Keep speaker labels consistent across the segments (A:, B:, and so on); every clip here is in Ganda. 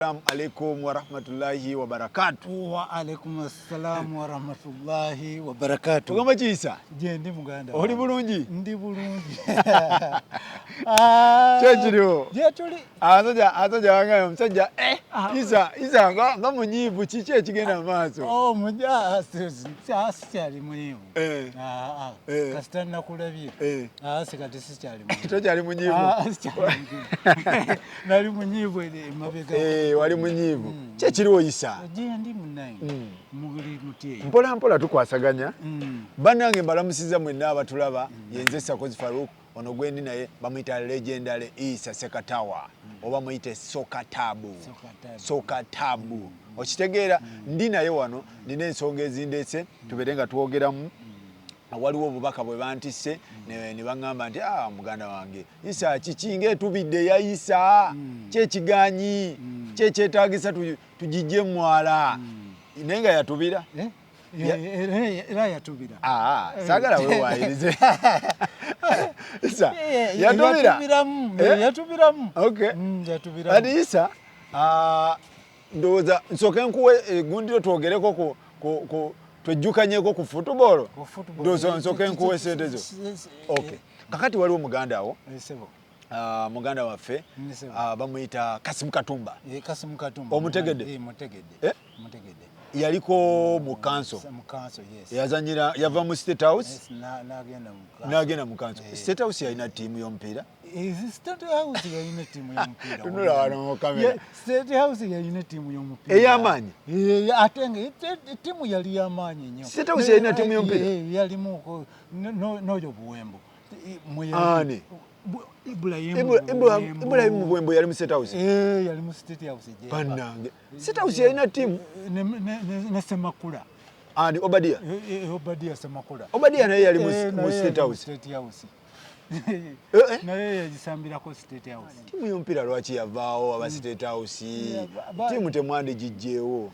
A: Assalamu alaikum wa rahmatullahi wa barakatuh.
B: Wa alaikum assalam wa rahmatullahi wa barakatuh.
A: Tugamba kiyisa?
B: Je ndi muganda.
A: Oli bulungi?
B: Ndi bulungi.
A: Chechiro.
B: Je tuli.
A: Asoja wanga omusajja isa nga munyivu kiki ekigenda maaso.
B: Oh muja sikyali munyivu. Kasita nakulabye. Sikati sikyali munyivu.
A: Tokyali munyivu.
B: Nali munyivu mabega.
A: Wali munyivu. Kyekiriwo isa?
B: Je ndi munayi. Muguli mutye.
A: Mpola mpola tukwasaganya. Bannange mbalamusiza mwenna abatulaba yenze Sakozi Farouk ono gwendi naye bamuyita legendary Isa Sekatawa oba muyite Sokatabu. Okitegeera ndi naye wano nina ensonga ezindese tubere nga twogeramu. Waliwo obubaka bwe bantisse ne bangamba nti muganda wange Isa kikinge tubidde ya Isa kyekiganyi kyekyetaagisa tugijje mwala nenga yatubira
B: era yatubira
A: sagala we waayirize Isa yatubiramu
B: okay yatubiramu
A: ati Isa ndoza nsoke nkuwe gundiro twogereko ko twejjukanyeko ku football ndoza nsoke nkuwe sente zo okay kakati waliwo muganda awo muganda waffe bamuyita Kasimu Katumba omutegedde yaliko mu council yazanyira yava mu State House n'agenda mu council. State House yalina tiimu y'omupiira.
B: State House yalina tiimu y'omupiira.
A: Tunula wano mu kamera.
B: State House yalina tiimu y'omupiira.
A: Ey'amaanyi.
B: Ate nga tiimu yali y'amaanyi nnyo.
A: State House yalina tiimu y'omupiira.
B: Yalimu n'oyo Buwembo.
A: Ani? Ibrahim Buwembo yali mu State House.
B: Yali mu State House.
A: Bannange. State House yalina tiimu.
B: Ne Semakula.
A: Ani Obadia?
B: Obadia Semakula.
A: Obadia naye yali mu State House.
B: Naye yagisambirako State House.
A: Tiimu y'omupiira lwaki yavaawo aba State House? Tiimu temwandi gijjeewo.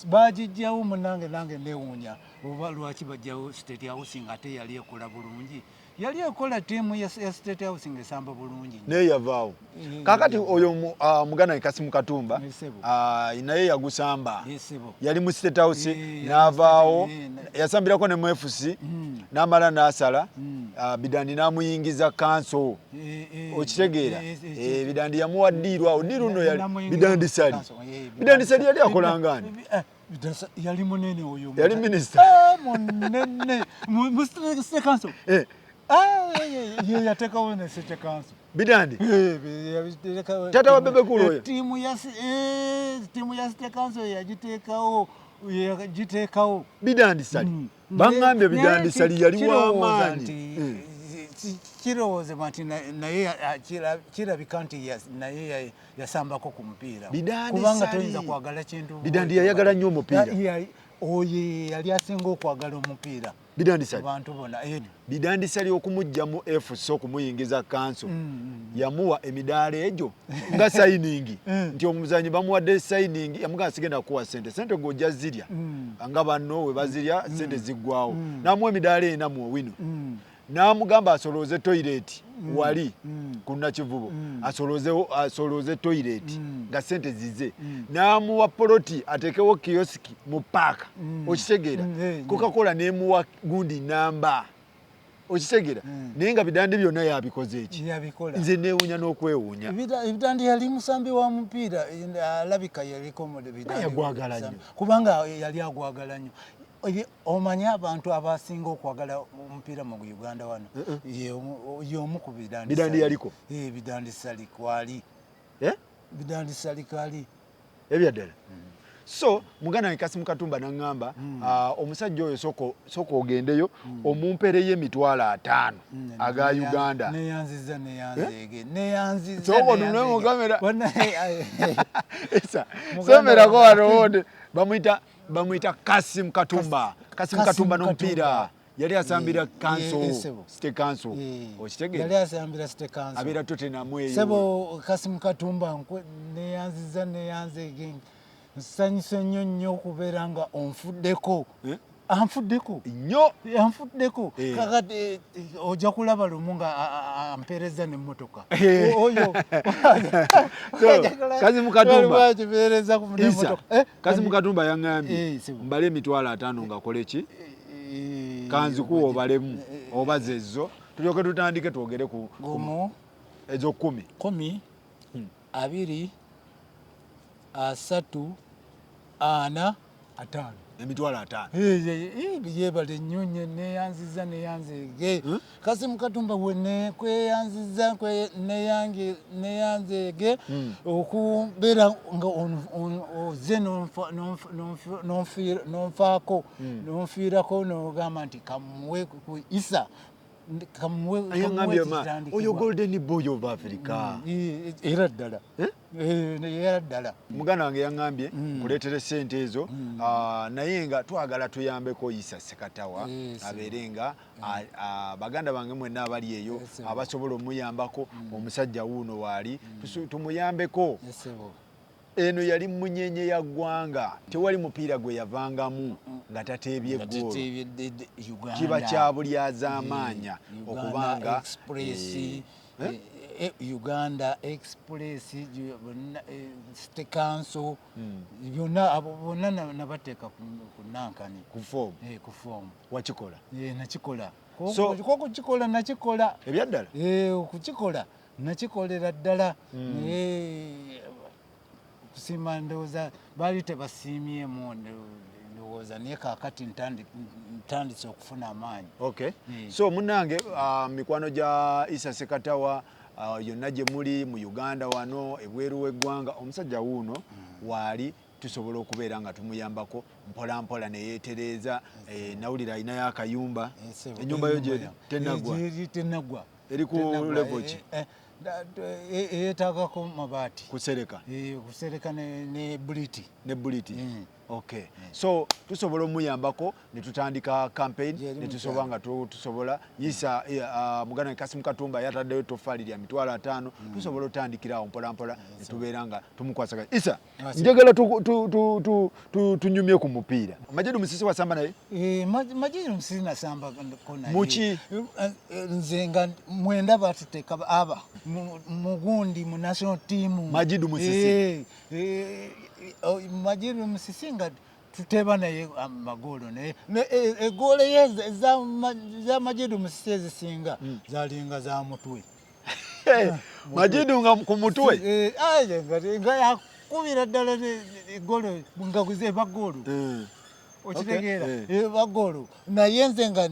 B: Bagijjawo munange nange neewuunya oba lwaki bajjawo State House ng'ate yali ekola bulungi. Yali ekola tiimu ya State House ng'esamba bulungi.
A: Naye yavaawo. Kakati oyo muganda Kasimu Katumba naye yagusamba. Yali mu State House n'avaawo yasambirako ne mu FC n'amala n'asala Bidandi n'amuyingiza council. Okitegeera Bidandi yamuwa ddiirwa ddiiru nno yali Bidandi Sali yali akolanga ani?
B: Yali munene oyo.
A: Yali minister.
B: Munene mu State Council. Yatekawo ne State Council.
A: Bidandi. Tata wa bebe kulo oyo.
B: Tiimu ya State Council yagiteekawo.
A: Bidandi Sali. Bangambye Bidandi Sali yali w'amaanyi.
B: Kirowooza nti naye kirabika nti naye yasambako ku mupiira. Kubanga toyinza kwagala kintu.
A: Bidandi yayagala nnyo omupiira.
B: Oyo yali asinga okwagala omupiira.
A: Bidandi Sali.
B: Abantu bonna.
A: Bidandi Sali okumujja mu FC okumuyingiza council. Yamuwa emidaala egyo nga sayiningi. Nti omuzanyi bamuwadde sayiningi yamugamba sigenda kuwa sente gojja zirya. Nga banno we bazirya sente ziggwawo. Namuwa emidaala ena mu wino. Namugamba asolooze toilet wali ku Nakivubo asolooze toilet nga sente zize namuwa poloti atekewo kioski mu paaka okitegeera Coca-Cola nemuwa gundi namba okitegeera naye nga Bidandi byonna yabikoze eki nze neewuunya n'okwewuunya.
B: Bidandi yali musambi wa mupiira alabika yaliko Bidandi
A: yagwagala nnyo
B: kubanga yali agwagala nnyo. Omanya abantu abasinga okwagala omupiira mu Uganda wano y'omu ku Bidandi.
A: Bidandi yaliko?
B: Bidandi Sali kwali. Bidandi Sali kwali.
A: Ebyaddala. So muganda Kasimu Katumba n'angamba omusajja oyo soko ogendeyo omumpereyo Emitwalo 5 aga Uganda.
B: Neyanziza.
A: Soko nunwe mu kamera. Somerako wano bamuyita Kasimu Katumba. Kasimu Katumba n'omupiira yali asambira council State Council. Okitegeera
B: yali asambira State Council.
A: Abeera Tottenham eyo.
B: Sebo Kasimu Katumba neyanziza nsanyuse nnyo okubeera nga onfuddeko anfuddeko
A: nnyo
B: anfuddeko kakati ojja kulaba lumu nga ampeereza n'emmotoka oyo
A: Kazimu Katumba
B: Kazimu
A: Katumba yaŋŋambye mbale emitwalo 5 ngakole ki kanzikuwa obalemu obaze ezo tulyoke tutandike twogere ku ezo 10
B: 2 2 3 4 5
A: emitwalo 5
B: yebale nnyonyo neyanziza neyanzege Kazimu Katumba wene kweyanziza neyanzege okubeera nga oze nonfaako nonfiirako nogamba nti kamuwe ku isa
A: oyo golden boy of Africa
B: era ddala
A: muganda wange yaŋŋambye kuleetere ssente ezo naye nga twagala tuyambeko Isa Sekatawa abeere nga baganda bange mwenna abali eyo abasobola omuyambako omusajja wuuno waali tumuyambeko eno yali munyenye ya ggwanga tewali mupiira gwe yavangamu nga tateebye ggoolo kiba kya bulyazaamaanya okubanga
B: Uganda Express State Council byonna bonna nabateeka ku nankani
A: ku form wakikola
B: nakikola kokukikola nakikola
A: ebyaddala
B: okukikola nakikolera ddala kusiima ndowooza baali tebasiimyemu ndowooza naye kaakati ntandise okufuna amaanyi
A: so munnange mikwano gya Isa Sekatawa yonna gye muli mu Uganda wano ebweru w'eggwanga omusajja wuuno waali tusobola okubeera nga tumuyambako mpola mpola neyeetereeza nawulira alinayo akayumba ennyumba yo gyeri
B: tenagwa
A: eri ku level ki
B: yeetaagako mabaati
A: kusereka
B: ne buliti
A: so tusobola omuyambako ne tutandika campaign ne tusobola nga tusobola Isa muganda Kazimu Katumba yataddeyo ettoffaali lya emitwalo 5 tusobola otandikirawo mpola mpola ne tubeera nga tumukwasa Isa njagala tunyumye ku mupiira Majidu Musisi wasamba naye
B: Majidu Musisi nasambako naye
A: muki
B: nze nga mwenda batuteeka aba mugundi mu national team
A: Majidu Musisi
B: Majidu Musisi nga tuteba naye amagoolo naye egoolo za Majidu Musisi ezisinga zalinga za mutwe
A: Majidu nga ku mutwe
B: nga yakubira ddala egoolo nga eba goolo okitegeera eba goolo naye nze nga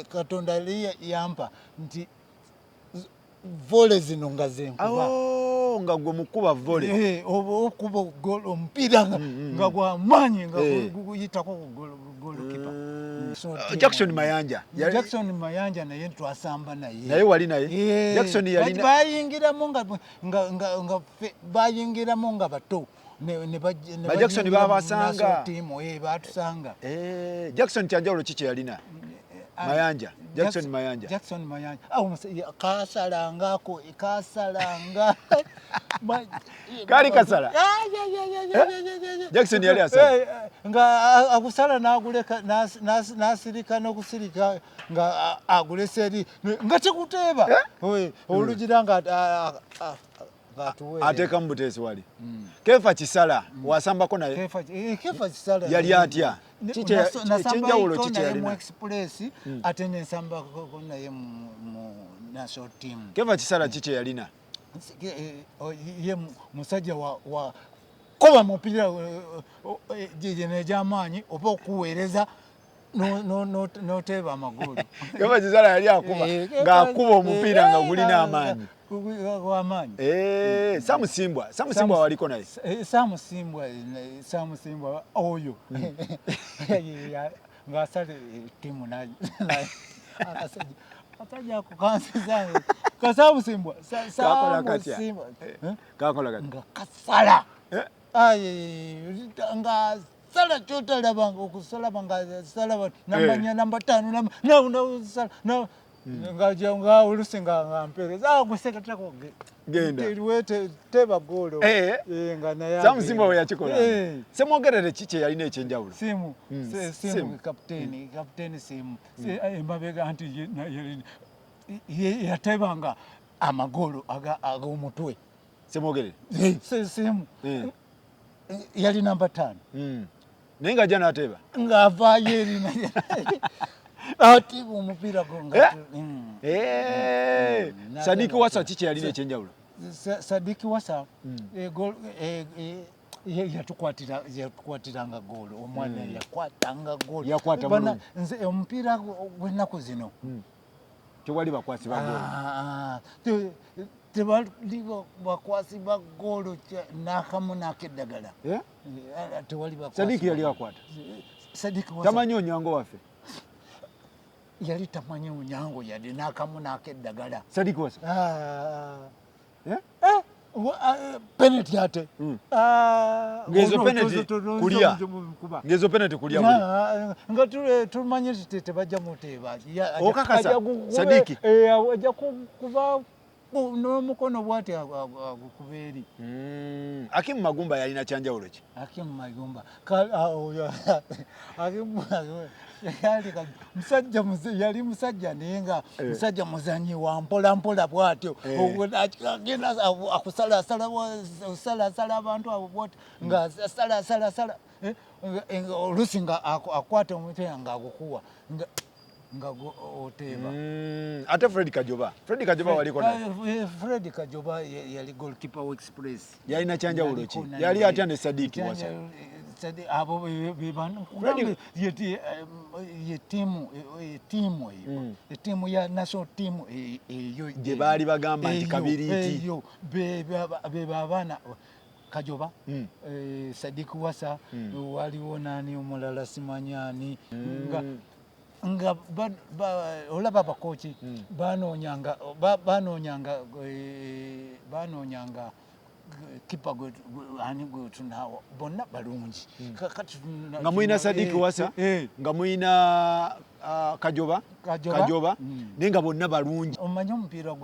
B: Katonda yali yampa nti vole zino nga zenkuba
A: nga gwe mukuba vole
B: okuba omupiira nga gwamaanyi nga guyitako ku goalkeeper
A: Jackson
B: Mayanja naye twasamba
A: naye wali naye Jackson yalina
B: bayingiramu nga bato
A: Jackson babasanga
B: batusanga
A: Jackson kyanjawulo kiki yalina Jackson Mayanja kasalangako kali kasala Jackson yali asala
B: nga akusala n'aguleka n'asirika n'okusirika nga agulesa eri nga tekuteeba olugira nga
A: ateeka mu buteesi wali Kefa Kisala wasambako naye
B: Kefa Kisala
A: yali atya ekyenjawulo kiki yalina
B: express ate nensambako naye mu national team
A: Kefa Kisala kiki yalina
B: ye musajja wa koba mupiira gy'amaanyi oba okuweereza n'oteeba amagoolo
A: Kefa Kisala yali akuba ng'akuba omupiira nga gulina amaanyi
B: wamaanyi
A: Samusimbwa waliko naye
B: Samusimbwa oyo ng'asale ttiimu akasajja ako kansizange kasamusimbwa
A: kakola kati
B: nga kasala nga sala kyotalabanga okusalaba nga salaba namanya namba 5 nga olusi nga mpeereza gwe Sekatawa
A: genda
B: teba golo
A: nga naye Samusimba we yakikola semwogerere kiki yalina ekyenjawulo
B: simu kapteeni simu emabega anti yatebanga amagolo ag'omutwe
A: semwogerere
B: simu yali namba 5
A: naye nga jana ateba
B: ng'avaayo erina ati omupiira gonga
A: Sadiki Wasa kiki yalina ekyenjawulo
B: Sadiki Wasa yatukwatiranga goolo omwana yakwatanga goolo nze omupiira gw'ennaku zino
A: tewali bakwasi ba goolo
B: tewali bakwasi ba goolo n'akamu n'akeddagala tewali bakwasi
A: Sadiki yali akwata tamanyi onyango waffe
B: yali tamanyi onyango yali n'akamu n'akeddagala
A: Sadiki Wasa
B: penalty ate
A: ngezo penalty kulya
B: nga tumanyi tebajja muteeba
A: okakasa Sadiki
B: ajja kuva n'omukono bwati agukuba eri
A: Hakimu Magumba yalina kyanjawulo ki
B: Hakimu Magumba yali musajja naye nga musajja muzanyi wa mpola mpola bwatyo agenda akusalasala abantu abo bwati nga salasala oluusi nga akwata omutwe nga agukuwa nga oteeba
A: ate Fred Kajoba waliko
B: Fred Kajoba yali goalkeeper wa Express
A: yalina kyanjawulo ki yali atya ne Sadiki Wasa
B: abo ye tiimu ya national team eyo
A: gye baali bagamba nti kabiriiti
B: eyo beba abaana Kajoba Sadiki Wasa waliwo nani omulala simanyani nga olaba abakoki banoonyanga kipa ani gwetunawo bonna balungi
A: nga muyina Sadiki Wasa nga muyina Kajoba naye nga bonna balungi
B: omanyi omupiira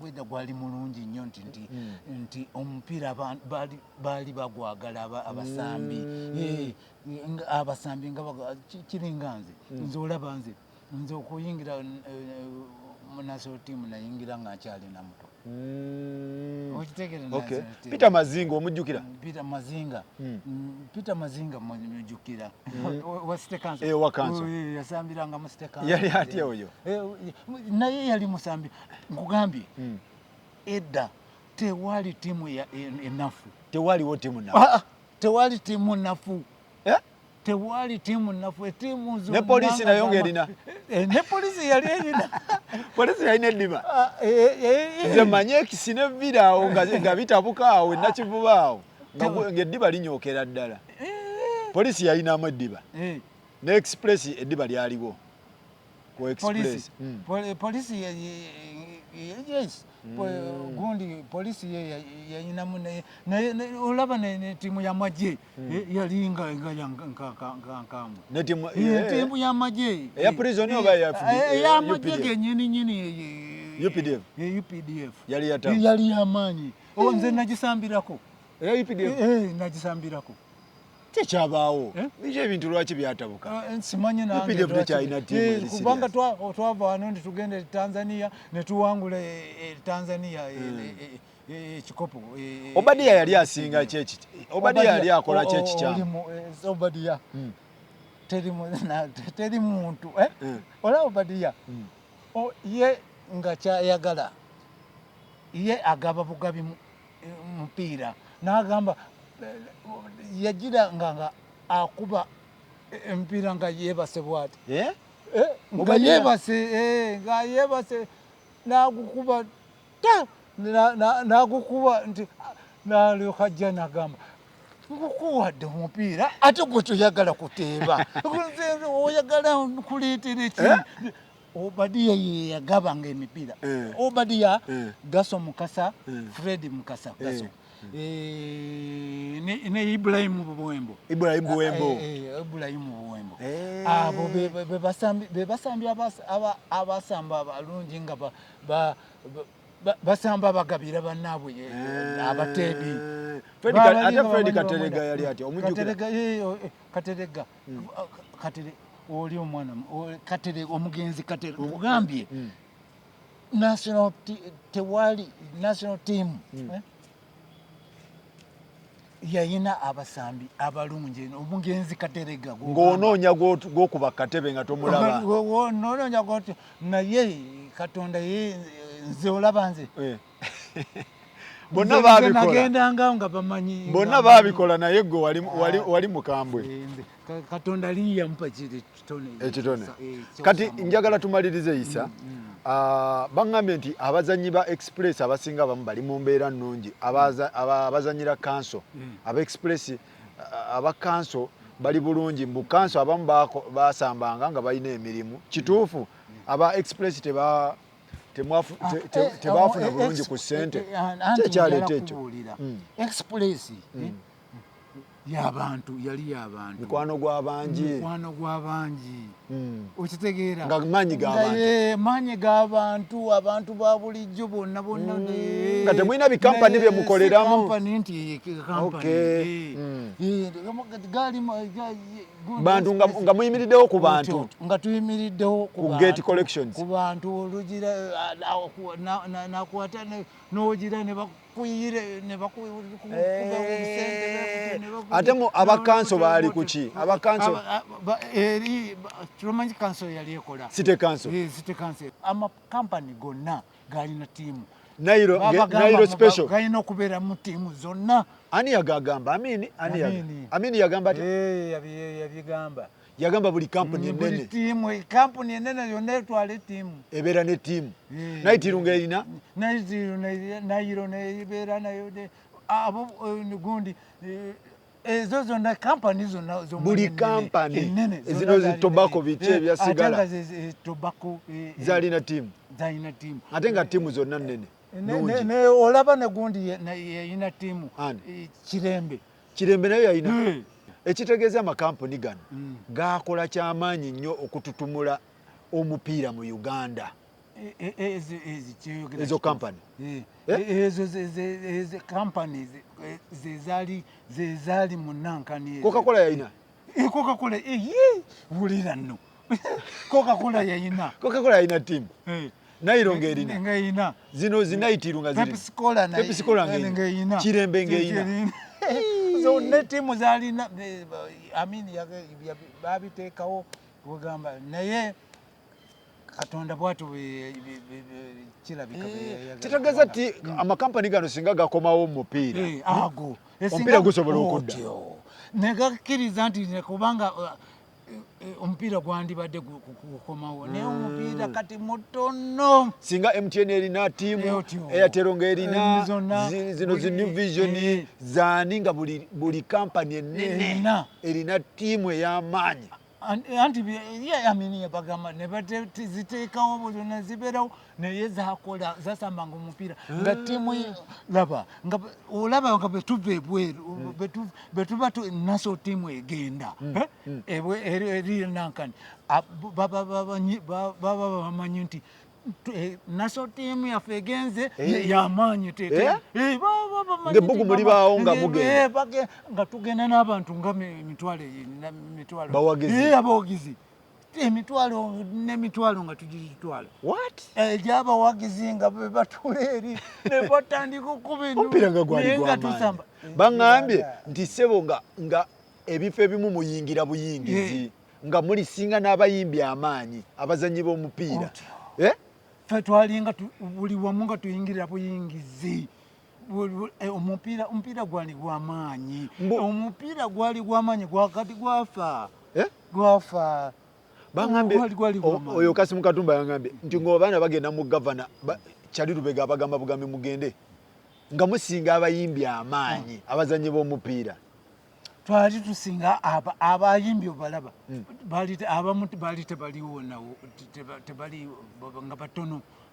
B: gwedda gwali mulungi nnyo nti omupiira baali bagwagala abasambi nga kiringa nze olaba nze okuyingira mu national team nayingira nga nkyali na muto
A: Peter Mazinga omujjukira
B: Peter Mazinga mujjukira
A: wa kanso
B: yasambiranga mu State Council
A: yali atya oyo
B: naye yali musambi nkugambye edda tewali tiimu enafu
A: tewaliwo tiimu nafu
B: tewali tiimu nafu tewali tiimu nafu tiimu zo
A: ne polisi nayo ng'erina
B: ne polisi yali erina
A: polisi yalina eddiba nze manye ekisi nevira awo nga bitabuka awo enakivuba awo ng'eddiba linyookera ddala polisi yalinamu eddiba ne express eddiba lyaliwo ku express
B: polisi yes gundi polisi yayinamu naye olaba ne tiimu y'amagye yalinga nkamu
A: ne
B: tiimu y'amagye
A: eya prison oba
B: ey'amagye gennyini
A: UPDF
B: yali y'amaanyi nze nagisambirako nagisambirako
A: tekyabaawo biki ebintu lwaki byatabuka
B: simanyi kubanga twava wano nti tugenda Tanzania ne tuwangula Tanzania ekikopo
A: Obadiya yali asinga kyeki Obadiya yali akola kyekikyamu
B: Obadiya teri muntu ola Obadiya ye nga kyayagala ye agaba bugabi mupiira n'agamba yagira nga akuba emipiira nga yeebase bwati nga yeebase n'agukuba n'agukuba nti n'alyoka ajja n'agamba nkukuwadde omupiira ate gwe toyagala kuteeba oyagala kuleetera eki Obadiya ye yagabanga emipiira Obadiya Gaso Mukasa Fred Mukasa Gaso ne Ibrahim Buwembo abo bebasambi abasamba abalungi nga basamba bagabira bannaabwe abateebi
A: ate Fred Katerega yali ati
B: Katerega oli omwana Katerega omugenzi Katerega ogambye national tewali national team yayina abasambi abalungi omugenzi Katerega
A: ng'onoonya gw'okuba katebe nga tomulaba
B: n'onoonya naye Katonda ye nze olaba nze
A: bonna baabikola
B: nagendanga nga bamanyi
A: bonna baabikola naye gwe wali mukambwe
B: Katonda ali yamupa
A: ekitone kati njagala tumalirize Issa baŋŋambye nti abazanyi ba Express abasinga abamu bali mu mbeera nnungi abazanyira kanso aba Express aba kanso bali bulungi mu kanso abamu basambanga nga balina emirimu kituufu aba Express tebafuna bulungi ku ssente kyekyaleeta ekyo
B: Express y'abantu yali y'abantu
A: mikwano gw'abangi
B: okitegeera
A: nga
B: maanyi g'abantu abantu ba bulijjo bonna
A: nga temulina bikampani bye mukoleramu bantu nga muyimiriddewo ku bantu
B: nga tuyimiriddewo
A: ku gate collections
B: ku bantu olugira nakwata n'ogira ne bakuyire ne
A: ate mu abakanso baali kuki abakanso
B: tumanyi kanso yali ekola
A: city council
B: amakampani gonna galina tiimu
A: Nairo special
B: galina okubeera mu tiimu zonna
A: ani yagagamba amini yagamba ati
B: yabigamba
A: yagamba buli kampuni
B: ennene tiimu kampuni ennene yonna etwala tiimu
A: ebeera ne tiimu Nairo ng'erina
B: Nairo nebeera nayo abo gundi ezo zonna kampani zonna
A: buli kampani ezino zitobako biki ebyasigala
B: tobako
A: zalina tiimu ate nga tiimu zonna nnene
B: olaba ne gundi yayina tiimu kirembe
A: nayo yayina ekitegeeza amakampuni gano gakola kyamaanyi nnyo okututumula omupiira mu Uganda ezo kampani
B: ezo kampani zezaali mu nankani
A: Coca-Cola yayina
B: Coca-Cola bulira nno Coca-Cola yayina
A: tiimu Nairo ng'erina zino zinaitiru nga ziri Pepsi Cola ng'erina Kirembe ng'erina
B: zonna tiimu zaalina amini babiteekawo kugamba naye Katonda bwatu kirabika
A: kitegeeza nti amakampani gano singa gakomawo omupiira omupiira gusobola okudda
B: ne gakkiriza nti kubanga omupiira gwandibadde gukomawo naye omupiira kati mutono
A: singa MTN erina tiimu Airtel ng'erina zino zi New Vision zaani nga buli kampani ennene erina tiimu ey'amaanyi
B: anti amini yabagamba ne ziteekawo zonna zibeerawo naye zakola zasambanga omupiira nga tiimu olaba nga betuva ebweru betuba naso tiimu egenda eri nankani baba bamanyi nti naso tiimu yaffe egenze yamaanyi
A: ng'ebbugu mulibaawo nga mugenda
B: nga tugenda n'abantu nga mitwalo abawagizi emitwalo nga tugitwala egy'abawagizi nga bebatula eri ne batandika
A: omupiira nga gwali gw'amaanyi baŋŋambye nti ssebo nga ebifo ebimu muyingira buyingizi nga mulisinga n'abayimbi amaanyi abazanyi b'omupiira
B: ffe twalinga buli wamu nga tuyingirira buyingizi omupiira gwali gw'amaanyi gwakati gwafa
A: baŋŋambye oyo Kasimu Katumba yaŋŋambye nti ng'obaana bagenda mu gavana Kyali Lubega abagamba bugambe mugende nga musinga abayimbi amaanyi abazanyi b'omupiira
B: twali tusinga abayimbi obalaba abamu baali tebaliwo nawo tebali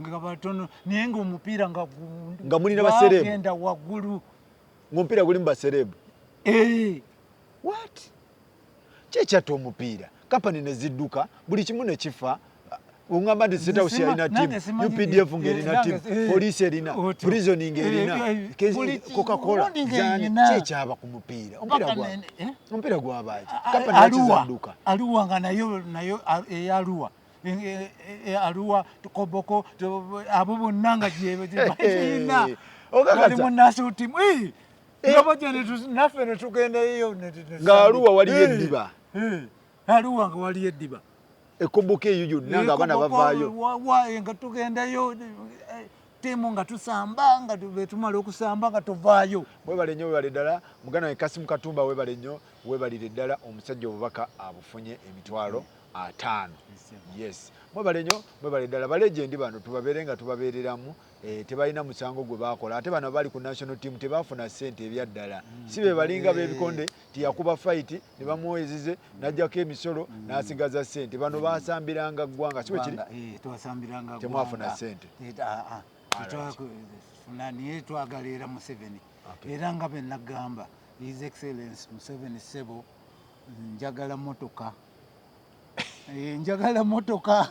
B: nga batono naye ng'omupiira nga
A: mulina baserebu
B: genda waggulu
A: ng'omupiira guli mu baserebu kyekyatta omupiira kampani ne zidduka buli kimu ne kifa ungamba ndi State House yalina timu, UPDF ngerina timu, police erina, prison ngerina, Coca-Cola kyaba ku mupiira. Omupiira gwabaye.
B: Aluwa nga nayo eyaluwa. Aluwa tukoboko abo bonna nga gyebina. Bali mu national team. Naffe ne tugendayo
A: ng'Aluwa waliyo eddiba.
B: Aluwa nga waliyo eddiba.
A: Ekoboko eyo yonna nga abaana bavaayo.
B: Nga tugendayo tiimu nga tusamba nga tumala okusamba nga tuvaayo.
A: Webale nnyo webale ddala muganda we Kasimu Katumba webale nnyo webalire ddala omusajja obubaka abufunye emitwalo 5. Yes. Mwebale nnyo mwebale ddala balegendi bano tubabeere nga tubabeereramu tebalina musango gwe baakola ate bano bali ku national team tebaafuna ssente ebyaddala si be balinga b'ebikonde tiyakuba fight ne bamuwezize n'ajjako emisolo n'asigaza ssente bano baasambiranga ggwanga si bwe kiri temwafuna ssente
B: niye twagala era Museveni era nga be nagamba His Excellency Museveni Ssebo njagala motoka